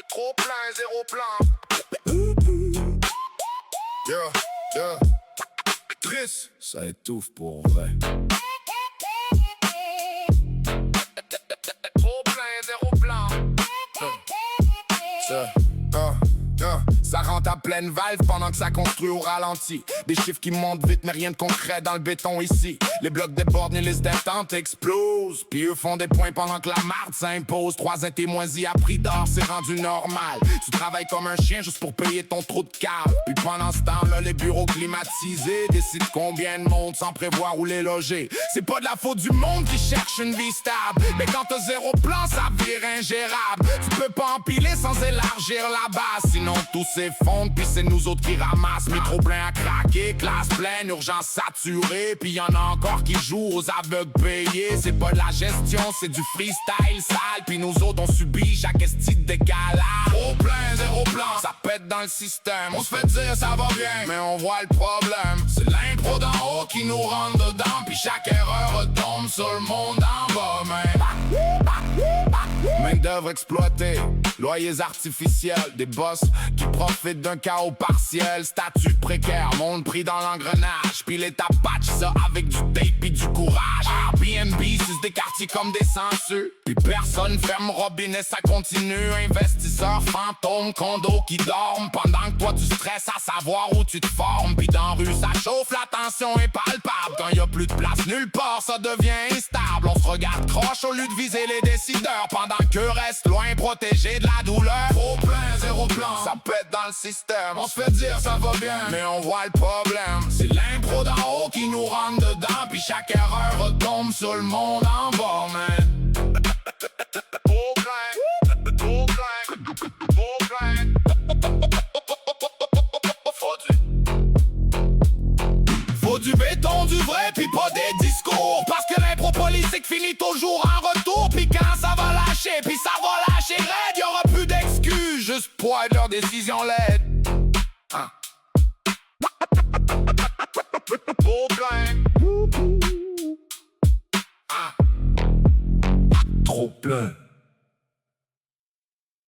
Trop plein, zéro plan. Yeah. Triste, ça étouffe pour vrai. Trop plein, zéro plan. Ça rentre à pleine valve pendant que ça construit au ralenti. Des chiffres qui montent vite mais rien de concret dans le béton ici. Les blocs débordent, les listes d'attente explosent. Puis eux font des points pendant que la marde s'impose. 3 témoins-y à prix d'or, c'est rendu normal. Tu travailles comme un chien juste pour payer ton trou de câble. Puis pendant ce temps-là, les bureaux climatisés décident combien de monde sans prévoir où les loger. C'est pas de la faute du monde qui cherche une vie stable. Mais quand t'as zéro plan, ça vire ingérable. Tu peux pas empiler sans élargir la base. Sinon tout s'effondre, puis c'est nous autres qui ramassent. Métro plein à craquer, classe pleine, urgence saturée. Puis y'en a encore qui jouent aux aveugles payés. C'est pas de la gestion, c'est du freestyle sale. Puis nous autres on subit chaque esti de décalage. Trop plein, zéro plan, ça pète dans le système. On se fait dire ça va bien, mais on voit le problème. C'est l'impro d'en haut qui nous rentre dedans. Puis chaque erreur retombe sur le monde en bas, main d'œuvre exploitée, loyers artificiels, des boss qui profitent d'un chaos partiel, statut précaire, monde pris dans l'engrenage, puis l'État patch ça avec du tape pis du courage. Airbnb, c'est des quartiers comme des sangsues, puis personne ferme robinet, ça continue. Investisseurs fantômes, condos qui dorment, pendant que toi tu stresses à savoir où tu te formes. Puis dans rue ça chauffe, la tension est palpable. Quand y a plus de place nulle part, ça devient instable. On se regarde croche au lieu de viser les décideurs, pendant que reste loin protégé de la douleur. Trop plein, zéro plan, ça pète dans le système. On se fait dire ça va bien, mais on voit le problème. C'est l'impro d'en haut qui nous rentre dedans, puis chaque erreur retombe sur le monde en bas, man. Trop plein, trop plein, trop plein. Faut du béton, du vrai, puis pas des discours. Parce que l'impro politique finit toujours en retour. Puis quand ça va lâcher, puis ça va lâcher raide, y'aura plus d'excuses, juste pour être leur décision laide. Trop plein. Trop plein.